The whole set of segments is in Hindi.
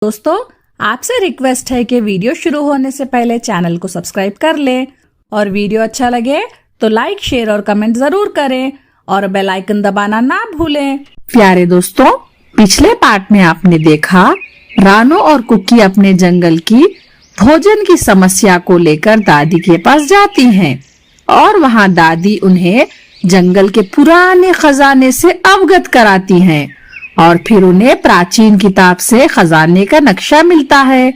दोस्तों, आपसे रिक्वेस्ट है कि वीडियो शुरू होने से पहले चैनल को सब्सक्राइब कर लें और वीडियो अच्छा लगे तो लाइक, शेयर और कमेंट जरूर करें और बेल आइकन दबाना ना भूलें। प्यारे दोस्तों, पिछले पार्ट में आपने देखा रानो और कुकी अपने जंगल की भोजन की समस्या को लेकर दादी के पास जाती हैं और वहाँ दादी उन्हें जंगल के पुराने खजाने से अवगत कराती हैं और फिर उन्हें प्राचीन किताब से खजाने का नक्शा मिलता है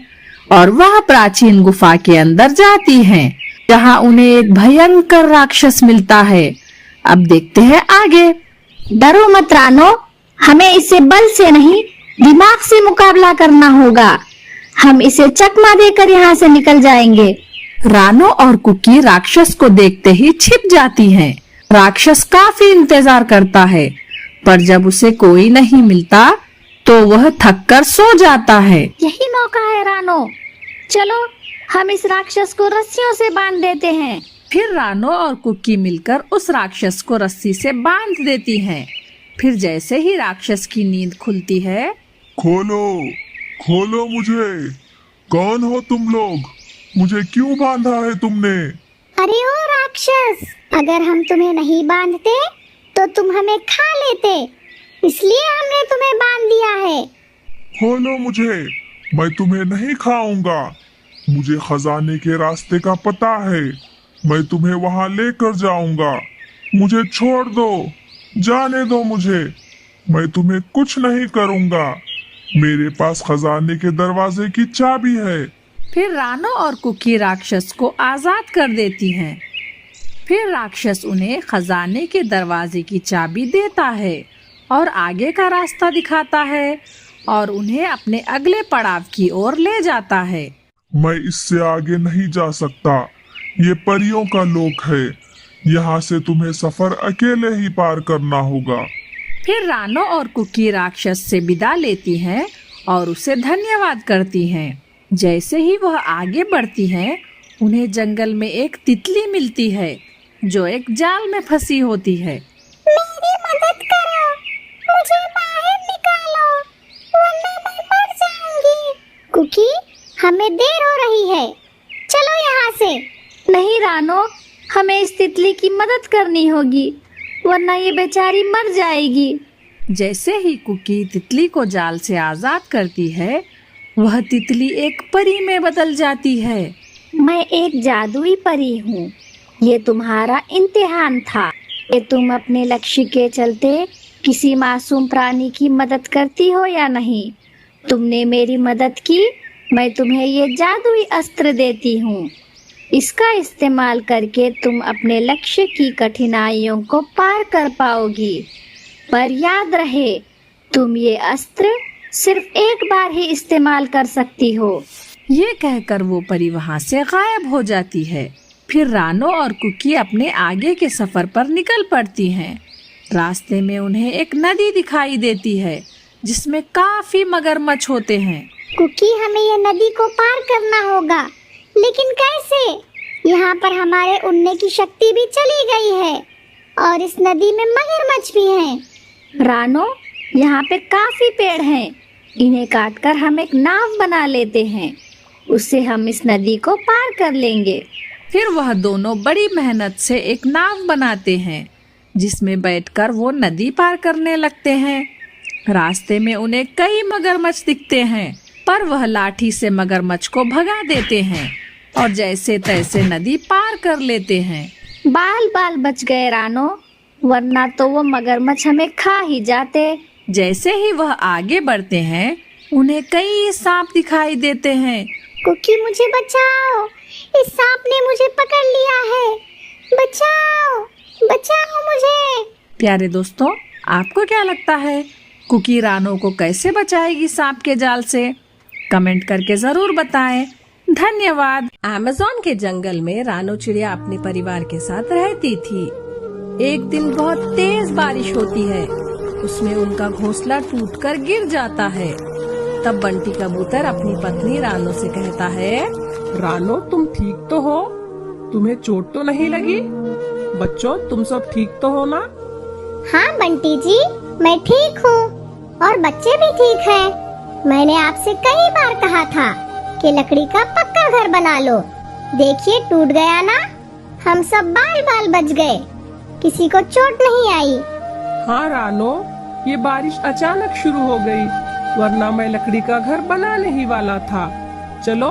और वह प्राचीन गुफा के अंदर जाती हैं, जहाँ उन्हें एक भयंकर राक्षस मिलता है। अब देखते हैं आगे। डरो मत रानो, हमें इसे बल से नहीं दिमाग से मुकाबला करना होगा। हम इसे चकमा देकर यहाँ से निकल जाएंगे। रानो और कुकी राक्षस को देखते ही छिप जाती हैं। राक्षस काफी इंतजार करता है, पर जब उसे कोई नहीं मिलता तो वह थककर सो जाता है। यही मौका है रानो, चलो हम इस राक्षस को रस्सियों से बांध देते हैं। फिर रानो और कुकी मिलकर उस राक्षस को रस्सी से बांध देती हैं। फिर जैसे ही राक्षस की नींद खुलती है, खोलो खोलो मुझे, कौन हो तुम लोग? मुझे क्यों बांधा है तुमने? अरे ओ राक्षस, अगर हम तुम्हें नहीं बांधते तो तुम हमें खा लेते, इसलिए हमने तुम्हें बांध दिया है। खोलो मुझे, मैं तुम्हें नहीं खाऊंगा। मुझे खजाने के रास्ते का पता है, मैं तुम्हें वहां लेकर जाऊंगा। मुझे छोड़ दो, जाने दो मुझे, मैं तुम्हें कुछ नहीं करूंगा। मेरे पास खजाने के दरवाजे की चाबी है। फिर रानो और कुकी राक्षस को आजाद कर देती हैं। फिर राक्षस उन्हें खजाने के दरवाजे की चाबी देता है और आगे का रास्ता दिखाता है और उन्हें अपने अगले पड़ाव की ओर ले जाता है। मैं इससे आगे नहीं जा सकता, ये परियों का लोक है। यहाँ से तुम्हें सफर अकेले ही पार करना होगा। फिर रानो और कुकी राक्षस से विदा लेती हैं और उसे धन्यवाद करती हैं। जैसे ही वह आगे बढ़ती हैं, उन्हें जंगल में एक तितली मिलती है जो एक जाल में फंसी होती है। मेरी मदद करो, मुझे बाहर निकालो, वरना मैं मर जाऊंगी। कुकी, हमें देर हो रही है, चलो यहाँ से। नहीं रानो, हमें इस तितली की मदद करनी होगी, वरना ये बेचारी मर जाएगी। जैसे ही कुकी तितली को जाल से आजाद करती है, वह तितली एक परी में बदल जाती है। मैं एक जादुई परी हूँ, ये तुम्हारा इम्तिहान था कि तुम अपने लक्ष्य के चलते किसी मासूम प्राणी की मदद करती हो या नहीं। तुमने मेरी मदद की, मैं तुम्हें ये जादुई अस्त्र देती हूँ। इसका इस्तेमाल करके तुम अपने लक्ष्य की कठिनाइयों को पार कर पाओगी। पर याद रहे, तुम ये अस्त्र सिर्फ एक बार ही इस्तेमाल कर सकती हो। ये कहकर वो परी वहाँ से गायब हो जाती है। फिर रानो और कुकी अपने आगे के सफर पर निकल पड़ती हैं। रास्ते में उन्हें एक नदी दिखाई देती है जिसमें काफी मगरमच्छ होते हैं। कुकी, हमें ये नदी को पार करना होगा, लेकिन कैसे? यहाँ पर हमारे उड़ने की शक्ति भी चली गई है और इस नदी में मगरमच्छ भी हैं। रानो, यहाँ पे काफी पेड़ हैं, इन्हें काटकर हम एक नाव बना लेते हैं, उससे हम इस नदी को पार कर लेंगे। फिर वह दोनों बड़ी मेहनत से एक नाव बनाते हैं जिसमें बैठकर वो नदी पार करने लगते हैं। रास्ते में उन्हें कई मगरमच्छ दिखते हैं, पर वह लाठी से मगरमच्छ को भगा देते हैं और जैसे तैसे नदी पार कर लेते हैं। बाल बाल बच गए रानो, वरना तो वो मगरमच्छ हमें खा ही जाते। जैसे ही वह आगे बढ़ते हैं, उन्हें कई सांप दिखाई देते हैं। कुकी, मुझे बचाओ, इस सांप ने मुझे पकड़ लिया है, बचाओ बचाओ मुझे। प्यारे दोस्तों, आपको क्या लगता है कुकी रानो को कैसे बचाएगी सांप के जाल से? कमेंट करके जरूर बताएं। धन्यवाद। अमेज़न के जंगल में रानो चिड़िया अपने परिवार के साथ रहती थी। एक दिन बहुत तेज बारिश होती है, उसमें उनका घोंसला टूटकर गिर जाता है। तब बंटी कबूतर अपनी पत्नी रानो से कहता है, रानो, तुम ठीक तो हो? तुम्हें चोट तो नहीं लगी? बच्चों, तुम सब ठीक तो हो ना? हाँ बंटी जी, मैं ठीक हूँ और बच्चे भी ठीक हैं। मैंने आपसे कई बार कहा था कि लकड़ी का पक्का घर बना लो। देखिए टूट गया ना, हम सब बाल बाल बच गए, किसी को चोट नहीं आई। हाँ रानो, ये बारिश अचानक शुरू हो गई, वरना मैं लकड़ी का घर बनाने ही वाला था। चलो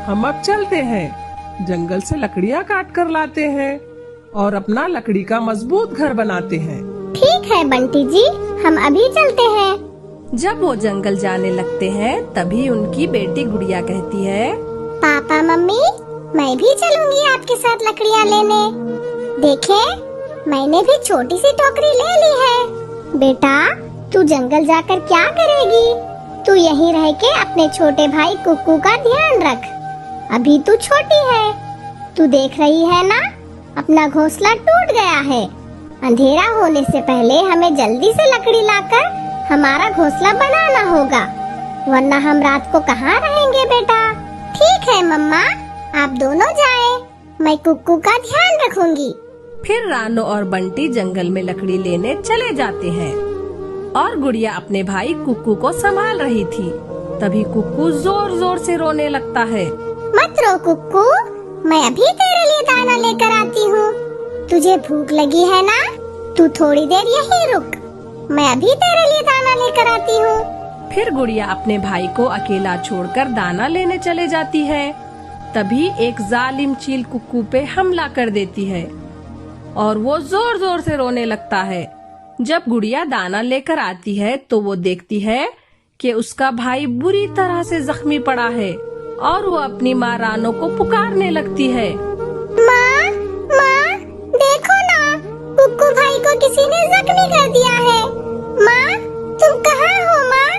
हम अब चलते हैं, जंगल से लकड़ियाँ काट कर लाते हैं और अपना लकड़ी का मजबूत घर बनाते हैं। ठीक है बंटी जी, हम अभी चलते हैं। जब वो जंगल जाने लगते हैं तभी उनकी बेटी गुड़िया कहती है, पापा मम्मी, मैं भी चलूंगी आपके साथ लकड़ियाँ लेने। देखे, मैंने भी छोटी सी टोकरी ले ली है। बेटा, तू जंगल जाकर क्या करेगी? तू यहीं रह के अपने छोटे भाई कुक्कू का ध्यान रख। अभी तू छोटी है, तू देख रही है ना, अपना घोंसला टूट गया है। अंधेरा होने से पहले हमें जल्दी से लकड़ी लाकर हमारा घोंसला बनाना होगा, वरना हम रात को कहाँ रहेंगे बेटा। ठीक है मम्मा, आप दोनों जाएं, मैं कुक्कू का ध्यान रखूंगी। फिर रानो और बंटी जंगल में लकड़ी लेने चले जाते हैं और गुड़िया अपने भाई कुक्कू को संभाल रही थी। तभी कुक्कू जोर जोर से रोने लगता है। मत रो कुक्कू, मैं अभी तेरे लिए दाना लेकर आती हूँ। तुझे भूख लगी है ना? तू थोड़ी देर यहीं रुक, मैं अभी तेरे लिए दाना लेकर आती हूँ। फिर गुड़िया अपने भाई को अकेला छोड़कर दाना लेने चले जाती है। तभी एक जालिम चील कुक्कू पे हमला कर देती है और वो जोर जोर से रोने लगता है। जब गुड़िया दाना लेकर आती है तो वो देखती है कि उसका भाई बुरी तरह से जख्मी पड़ा है और वो अपनी माँ रानो को पुकारने लगती है। माँ, माँ, देखो ना, कुक्कू भाई को किसी ने जख्मी कर दिया है। माँ, तुम कहाँ हो माँ?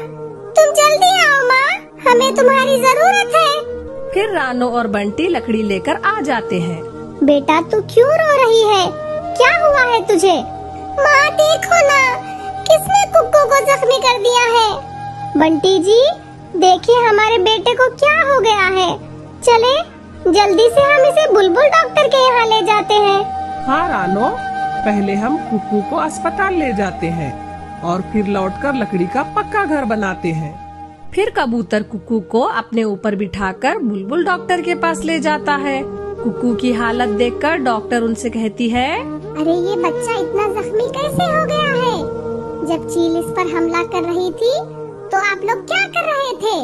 तुम जल्दी आओ माँ, हमें तुम्हारी जरूरत है। फिर रानो और बंटी लकड़ी लेकर आ जाते हैं। बेटा, तू क्यों रो रही है? क्या हुआ है तुझे? माँ देखो ना, किसने कुक्कू को जख्मी कर दिया है। बंटी जी, देखिए हमारे बेटे को क्या हो गया है। चले, जल्दी से हम इसे बुलबुल डॉक्टर के यहाँ ले जाते हैं। हाँ रानो, पहले हम कुक्कू को अस्पताल ले जाते हैं और फिर लौटकर लकड़ी का पक्का घर बनाते हैं। फिर कबूतर कुक्कू को अपने ऊपर बिठाकर बुलबुल डॉक्टर के पास ले जाता है। कुक्कू की हालत देखकर डॉक्टर उनसे कहती है, अरे ये बच्चा इतना जख्मी कैसे हो गया है? जब चील इस पर हमला कर रही थी तो आप लोग क्या कर रहे थे?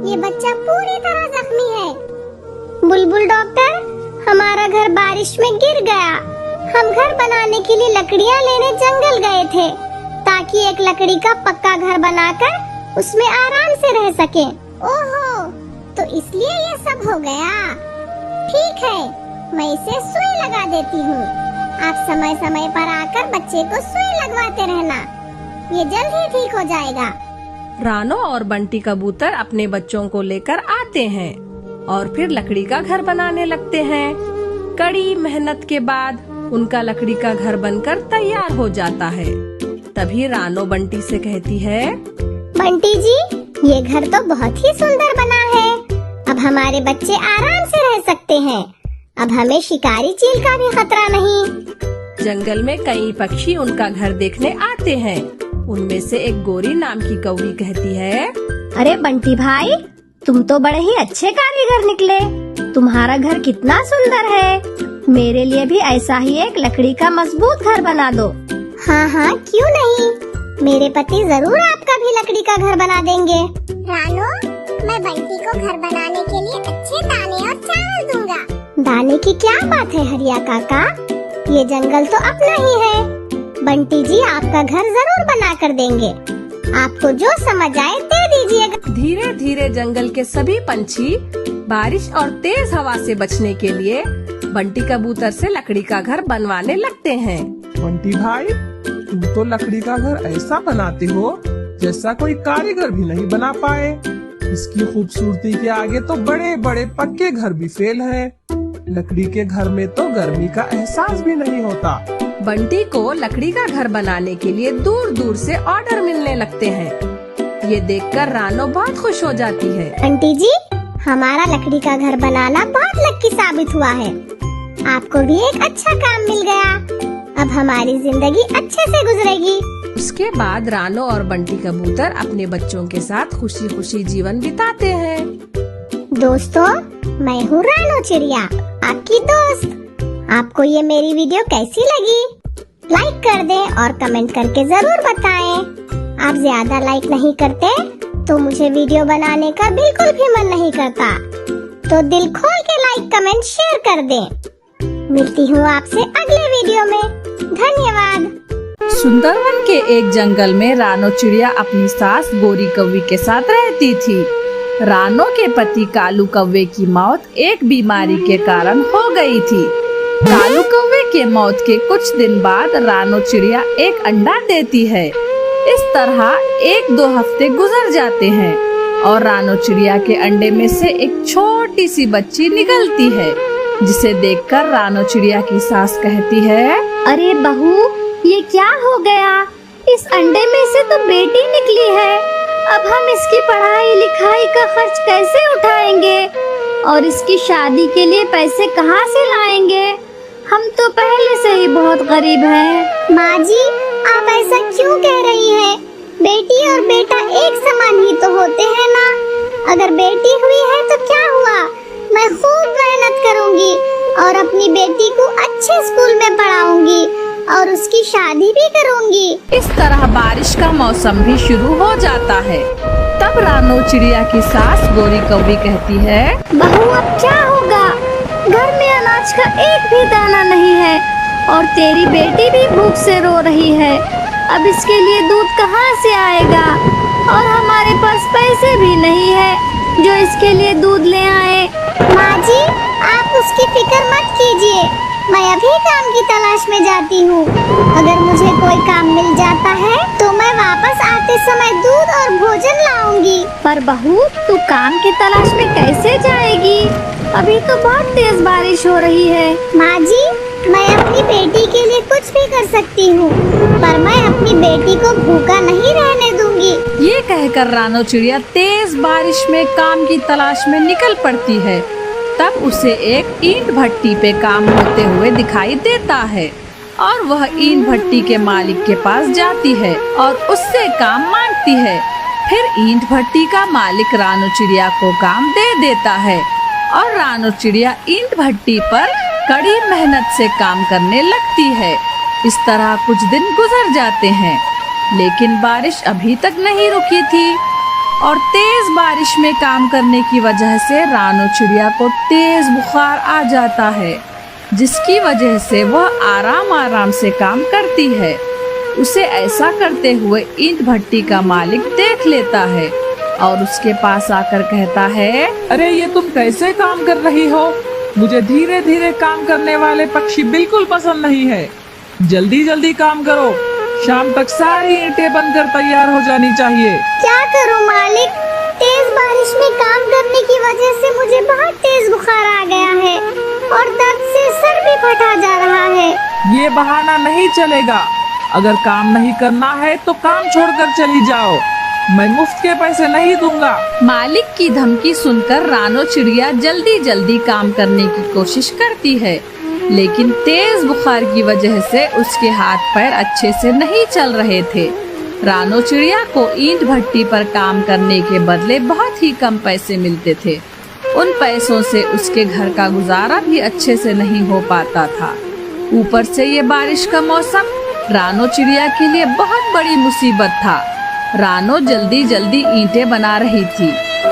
ये बच्चा पूरी तरह जख्मी है। बुलबुल डॉक्टर, हमारा घर बारिश में गिर गया। हम घर बनाने के लिए लकड़ियाँ लेने जंगल गए थे ताकि एक लकड़ी का पक्का घर बनाकर उसमें आराम से रह सके। ओहो, तो इसलिए ये सब हो गया। ठीक है, मैं इसे सुई लगा देती हूँ। आप समय समय पर आकर बच्चे को सुई लगवाते रहना, ये जल्द ही ठीक हो जाएगा। रानो और बंटी कबूतर अपने बच्चों को लेकर आते हैं और फिर लकड़ी का घर बनाने लगते हैं। कड़ी मेहनत के बाद उनका लकड़ी का घर बनकर तैयार हो जाता है। तभी रानो बंटी से कहती है, बंटी जी, ये घर तो बहुत ही सुंदर बना है। अब हमारे बच्चे आराम से रह सकते हैं। अब हमें शिकारी चील का भी खतरा नहीं। जंगल में कई पक्षी उनका घर देखने आते हैं। उनमें से एक गोरी नाम की कौवी कहती है, अरे बंटी भाई, तुम तो बड़े ही अच्छे कारीगर निकले। तुम्हारा घर कितना सुंदर है। मेरे लिए भी ऐसा ही एक लकड़ी का मजबूत घर बना दो। हाँ हाँ, क्यों नहीं, मेरे पति जरूर आपका भी लकड़ी का घर बना देंगे। रानो, मैं बंटी को घर बनाने के लिए अच्छे दाने और चावल दूंगा। दाने की क्या बात है हरिया काका, ये जंगल तो अपना ही है। बंटी जी आपका घर जरूर बना कर देंगे। आपको जो समझ आए दे दीजिएगा। धीरे धीरे जंगल के सभी पंछी बारिश और तेज हवा से बचने के लिए बंटी कबूतर से लकड़ी का घर बनवाने लगते हैं। बंटी भाई, तुम तो लकड़ी का घर ऐसा बनाते हो जैसा कोई कारीगर भी नहीं बना पाए। इसकी खूबसूरती के आगे तो बड़े बड़े पक्के घर भी फेल हैं। लकड़ी के घर में तो गर्मी का एहसास भी नहीं होता। बंटी को लकड़ी का घर बनाने के लिए दूर दूर से ऑर्डर मिलने लगते हैं। ये देखकर रानो बहुत खुश हो जाती है। बंटी जी, हमारा लकड़ी का घर बनाना बहुत लक्की साबित हुआ है। आपको भी एक अच्छा काम मिल गया। अब हमारी जिंदगी अच्छे से गुजरेगी। उसके बाद रानो और बंटी कबूतर अपने बच्चों के साथ खुशी खुशी जीवन बिताते हैं। दोस्तों, मैं हूँ रानो चिड़िया, आपकी दोस्त। आपको ये मेरी वीडियो कैसी लगी? लाइक कर दें और कमेंट करके जरूर बताएं। आप ज्यादा लाइक नहीं करते तो मुझे वीडियो बनाने का बिल्कुल भी मन नहीं करता। तो दिल खोल के लाइक, कमेंट, शेयर कर दें। मिलती हूँ आपसे अगले वीडियो में। धन्यवाद। सुंदरवन के एक जंगल में रानो चिड़िया अपनी सास गोरी कौवी के साथ रहती थी। रानो के पति कालू कौवे की मौत एक बीमारी के कारण हो गई थी। कालू कौवे के मौत के कुछ दिन बाद रानो चिड़िया एक अंडा देती है। इस तरह 1-2 हफ्ते गुजर जाते हैं और रानो चिड़िया के अंडे में से एक छोटी सी बच्ची निकलती है, जिसे देखकर रानो चिड़िया की सास कहती है, अरे बहू, ये क्या हो गया? इस अंडे में से तो बेटी निकली है। अब हम इसकी पढ़ाई लिखाई का खर्च कैसे उठाएंगे और इसकी शादी के लिए पैसे कहाँ से लाएंगे? हम तो पहले से ही बहुत गरीब हैं। माँ जी, आप ऐसा क्यों कह रही हैं? बेटी और बेटा एक समान ही तो होते हैं ना। अगर बेटी हुई है तो क्या हुआ? मैं खूब मेहनत करूँगी और अपनी बेटी को अच्छे स्कूल में पढ़ाऊंगी और उसकी शादी भी करूंगी। इस तरह बारिश का मौसम भी शुरू हो जाता है। तब रानो चिड़िया की सास गोरी कौवी कहती है, बहू, अब क्या होगा? घर में अनाज का एक भी दाना नहीं है और तेरी बेटी भी भूख से रो रही है। अब इसके लिए दूध कहाँ से आएगा? और हमारे पास पैसे भी नहीं है जो इसके लिए दूध ले आए। माँ जी, आप उसकी फिक्र मत कीजिए। मैं अभी काम की तलाश में जाती हूँ। अगर मुझे कोई काम मिल जाता है तो मैं वापस आते समय दूध और भोजन लाऊंगी। पर बहू, तू काम की तलाश में कैसे जाएगी? अभी तो बहुत तेज बारिश हो रही है। माँ जी, मैं अपनी बेटी के लिए कुछ भी कर सकती हूँ, पर मैं अपनी बेटी को भूखा नहीं रहने दूंगी। ये कहकर रानो चिड़िया तेज बारिश में काम की तलाश में निकल पड़ती है। तब उसे एक ईंट भट्टी पे काम होते हुए दिखाई देता है और वह ईंट भट्टी के मालिक के पास जाती है और उससे काम मांगती है। फिर ईंट भट्टी का मालिक रानो चिड़िया को काम दे देता है और रानो चिड़िया ईंट भट्टी पर कड़ी मेहनत से काम करने लगती है। इस तरह कुछ दिन गुजर जाते हैं, लेकिन बारिश अभी तक नहीं रुकी थी और तेज बारिश में काम करने की वजह से रानो चिड़िया को तेज बुखार आ जाता है, जिसकी वजह से वह आराम आराम से काम करती है। उसे ऐसा करते हुए ईंट भट्टी का मालिक देख लेता है और उसके पास आकर कहता है, अरे ये तुम कैसे काम कर रही हो? मुझे धीरे धीरे काम करने वाले पक्षी बिल्कुल पसंद नहीं है। जल्दी जल्दी काम करो, शाम तक सारी ईंटें बनकर तैयार हो जानी चाहिए। क्या करूं मालिक? तेज बारिश में काम करने की वजह से मुझे बहुत तेज बुखार आ गया है और दर्द से सर भी फटा जा रहा है। ये बहाना नहीं चलेगा। अगर काम नहीं करना है तो काम छोड़कर चली जाओ। मैं मुफ्त के पैसे नहीं दूंगा। मालिक की धमकी सुनकर रानो चिड़िया जल्दी जल्दी काम करने की कोशिश करती है, लेकिन तेज बुखार की वजह से उसके हाथ पैर अच्छे से नहीं चल रहे थे। रानो चिड़िया को ईंट भट्टी पर काम करने के बदले बहुत ही कम पैसे मिलते थे। उन पैसों से उसके घर का गुजारा भी अच्छे से नहीं हो पाता था। ऊपर से ये बारिश का मौसम रानो चिड़िया के लिए बहुत बड़ी मुसीबत था। रानो जल्दी जल्दी ईंटें बना रही थी,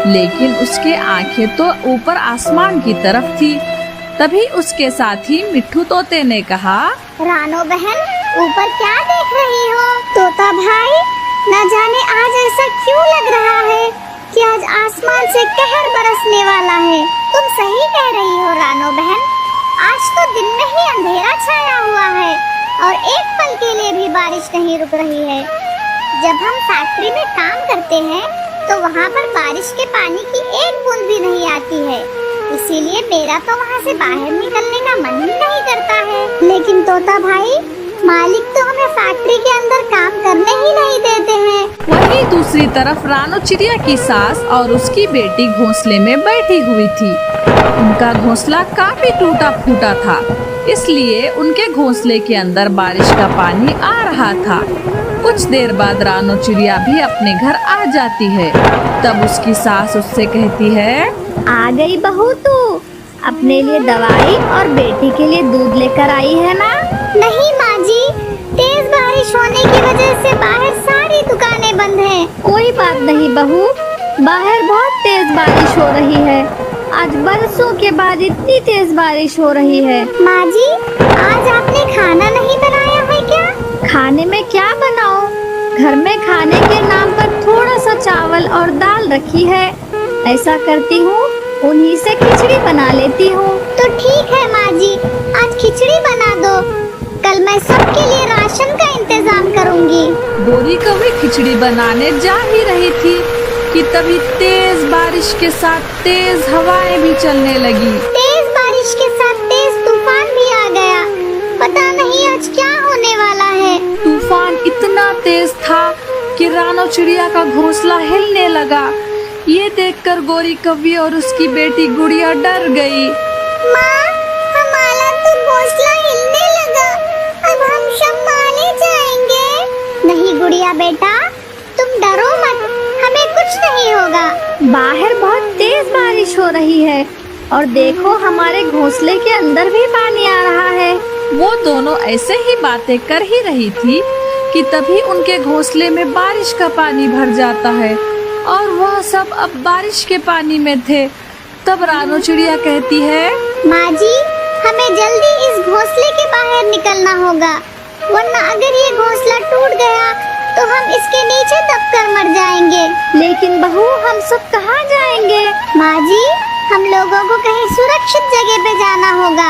लेकिन उसके आंखें तो ऊपर आसमान की तरफ थी। तभी उसके साथी मिट्ठू तोते ने कहा, रानो बहन, ऊपर क्या देख रही हो? तोता भाई, न जाने आज ऐसा क्यों लग रहा है कि आज आसमान से कहर बरसने वाला है। तुम सही कह रही हो रानो बहन, आज तो दिन में ही अंधेरा छाया हुआ है और एक पल के लिए भी बारिश नहीं रुक रही है। जब हम फैक्ट्री में काम करते हैं तो वहाँ पर बारिश के पानी की एक बूंद भी नहीं आती है, इसीलिए मेरा तो वहाँ से बाहर निकलने का मन ही नहीं करता है। लेकिन तोता भाई, मालिक तो हमें फैक्ट्री के अंदर काम करने ही नहीं देते हैं। वहीं दूसरी तरफ रानो चिड़िया की सास और उसकी बेटी घोंसले में बैठी हुई थी। उनका घोंसला काफी टूटा फूटा था, इसलिए उनके घोंसले के अंदर बारिश का पानी आ रहा था। कुछ देर बाद रानो चिड़िया भी अपने घर आ जाती है। तब उसकी सास उससे कहती है, आ गई बहू तू, अपने लिए दवाई और बेटी के लिए दूध लेकर आई है ना? नहीं माँ जी, तेज बारिश होने की वजह से बाहर सारी दुकानें बंद हैं। कोई बात नहीं बहू, बाहर बहुत तेज बारिश हो रही है। आज बरसों के बाद इतनी तेज बारिश हो रही है। माँ जी, आज आपने खाना नहीं बनाया है क्या? खाने में क्या बनाऊं? घर में खाने के नाम पर थोड़ा सा चावल और दाल रखी है। ऐसा करती हूँ, उन्हीं से खिचड़ी बना लेती हूँ। तो ठीक है माँ जी, आज खिचड़ी बना दो। कल मैं सबके लिए राशन का इंतजाम करूँगी। गोरी कभी खिचड़ी बनाने जा ही रही थी कि तभी तेज बारिश के साथ तेज हवाएं भी चलने लगी। तेज बारिश के साथ तेज तूफान भी आ गया। पता नहीं आज क्या होने वाला है। तूफान इतना तेज था कि रानो चिड़िया का घोंसला हिलने लगा। ये देखकर गोरी कव्वी और उसकी बेटी गुड़िया डर गई। माँ, हमारा तो घोंसला हिलने लगा, अब हम सब मारे जाएंगे। नहीं गुड़िया बेटा, तुम डरो मत, हमें कुछ नहीं होगा। बाहर बहुत तेज बारिश हो रही है और देखो हमारे घोंसले के अंदर भी पानी आ रहा है। वो दोनों ऐसे ही बातें कर ही रही थी कि तभी उनके घोंसले में बारिश का पानी भर जाता है और वह सब अब बारिश के पानी में थे। तब रानो चिड़िया कहती है, माँ जी, हमें जल्दी इस घोंसले के बाहर निकलना होगा, वरना अगर ये घोंसला टूट गया तो हम इसके नीचे दबकर मर जाएंगे। लेकिन बहू, हम सब कहाँ जाएंगे? माँ जी, हम लोगों को कहीं सुरक्षित जगह पे जाना होगा।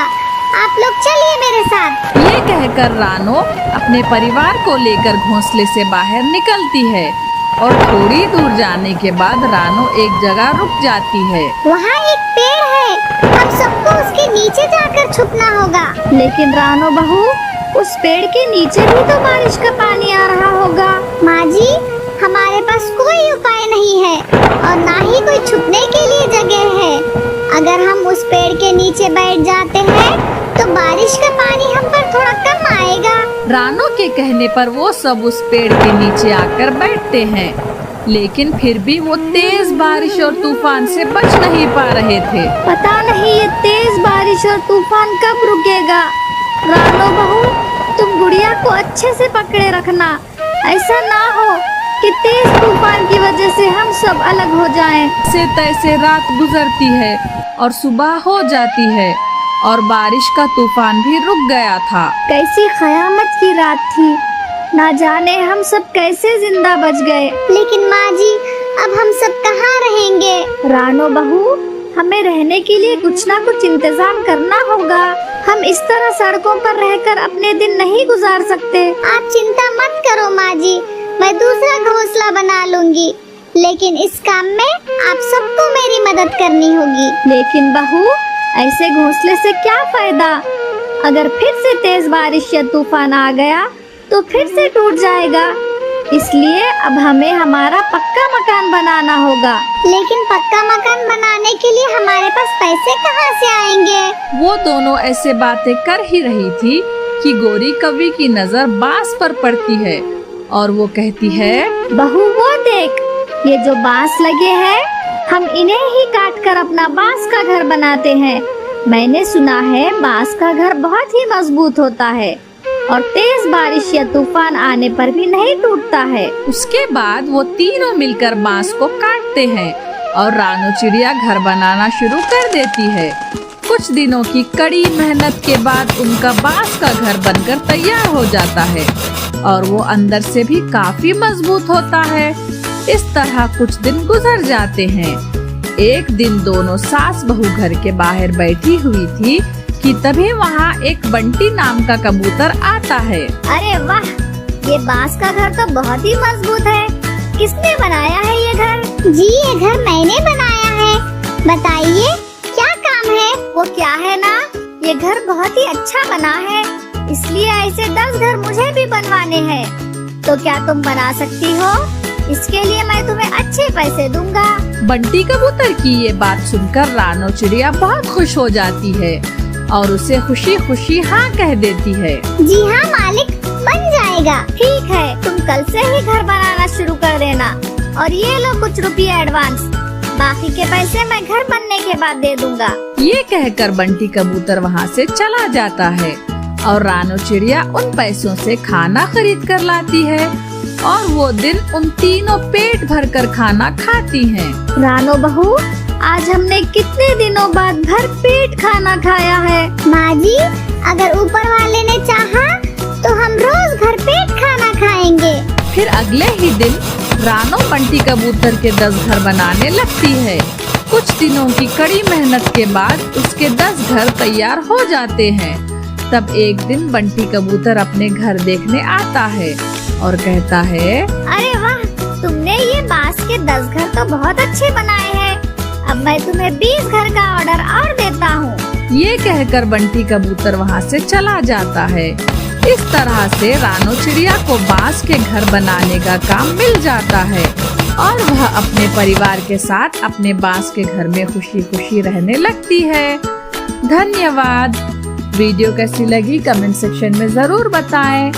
आप लोग चलिए मेरे साथ। ये कहकर रानो अपने परिवार को लेकर घोंसले से बाहर निकलती है और थोड़ी दूर जाने के बाद रानो एक जगह रुक जाती है। वहाँ एक पेड़ है, हम सबको उसके नीचे जाकर छुपना होगा। लेकिन रानो बहू, उस पेड़ के नीचे भी तो बारिश का पानी आ रहा होगा। माँ जी, हमारे पास कोई उपाय नहीं है और ना ही कोई छुपने के लिए जगह है। अगर हम उस पेड़ के नीचे बैठ जाते हैं तो बारिश का पानी हम पर थोड़ा कम आएगा। रानो के कहने पर वो सब उस पेड़ के नीचे आकर बैठते हैं, लेकिन फिर भी वो तेज बारिश और तूफान से बच नहीं पा रहे थे। पता नहीं ये तेज बारिश और तूफान कब रुकेगा। रानो बहू, तुम गुड़िया को अच्छे से पकड़े रखना। ऐसा ना हो कि तेज तूफान की वजह से हम सब अलग हो जाएं। से तैसे रात गुजरती है और सुबह हो जाती है और बारिश का तूफान भी रुक गया था। कैसी कयामत की रात थी, ना जाने हम सब कैसे जिंदा बच गए। लेकिन माँ जी, अब हम सब कहाँ रहेंगे? रानो बहू, हमें रहने के लिए कुछ ना कुछ इंतजाम करना होगा। हम इस तरह सड़कों पर रहकर अपने दिन नहीं गुजार सकते। आप चिंता मत करो माँ जी, मैं दूसरा घोंसला बना लूंगी, लेकिन इस काम में आप सबको मेरी मदद करनी होगी। लेकिन बहू, ऐसे घोंसले से क्या फायदा? अगर फिर से तेज बारिश या तूफान आ गया तो फिर से टूट जाएगा। इसलिए अब हमें हमारा पक्का मकान बनाना होगा। लेकिन पक्का मकान बनाने के लिए हमारे पास पैसे कहाँ से आएंगे? वो दोनों ऐसे बातें कर ही रही थी कि गोरी कव्वी की नजर बांस पर पड़ती है और वो कहती है, बहू वो देख, ये जो बांस लगे हैं, हम इन्हें ही काट कर अपना बांस का घर बनाते हैं। मैंने सुना है बांस का घर बहुत ही मजबूत होता है और तेज बारिश या तूफान आने पर भी नहीं टूटता है। उसके बाद वो तीनों मिलकर बांस को काटते हैं और रानो चिड़िया घर बनाना शुरू कर देती है। कुछ दिनों की कड़ी मेहनत के बाद उनका बांस का घर बनकर तैयार हो जाता है और वो अंदर से भी काफी मजबूत होता है। इस तरह कुछ दिन गुजर जाते हैं। एक दिन दोनों सास बहू घर के बाहर बैठी हुई थी कि तभी वहाँ एक बंटी नाम का कबूतर आता है। अरे वाह, ये बांस का घर तो बहुत ही मजबूत है। किसने बनाया है ये घर? जी, ये घर मैंने बनाया है। बताइए क्या काम है? वो क्या है ना, ये घर बहुत ही अच्छा बना है। इसलिए ऐसे 10 घर मुझे भी बनवाने हैं। तो क्या तुम बना सकती हो? इसके लिए मैं तुम्हें अच्छे पैसे दूंगा। बंटी कबूतर की ये बात सुनकर रानो चिड़िया बहुत खुश हो जाती है और उसे खुशी खुशी हाँ कह देती है। जी हाँ मालिक, बन जाएगा। ठीक है, तुम कल से ही घर बनाना शुरू कर देना और ये लो कुछ रुपये एडवांस। बाकी के पैसे मैं घर बनने के बाद दे दूंगा। ये कहकर बंटी कबूतर वहाँ से चला जाता है और रानो चिड़िया उन पैसों से खाना खरीद कर लाती है और वो दिन उन तीनों पेट भर कर खाना खाती हैं। रानो बहू, आज हमने कितने दिनों बाद भर पेट खाना खाया है। माँ जी, अगर ऊपर वाले ने चाहा तो हम रोज घर पेट खाना खाएंगे। फिर अगले ही दिन रानो बंटी कबूतर के 10 घर बनाने लगती है। कुछ दिनों की कड़ी मेहनत के बाद उसके 10 घर तैयार हो जाते हैं। तब एक दिन बंटी कबूतर अपने घर देखने आता है और कहता है, अरे वाह, तुमने ये बांस के 10 घर तो बहुत अच्छे बनाए हैं। अब मैं तुम्हें 20 घर का ऑर्डर और देता हूँ। ये कहकर बंटी कबूतर वहाँ से चला जाता है। इस तरह से रानो चिड़िया को बांस के घर बनाने का काम मिल जाता है और वह अपने परिवार के साथ अपने बांस के घर में खुशी खुशी रहने लगती है। धन्यवाद। वीडियो कैसी लगी कमेंट सेक्शन में जरूर बताएं।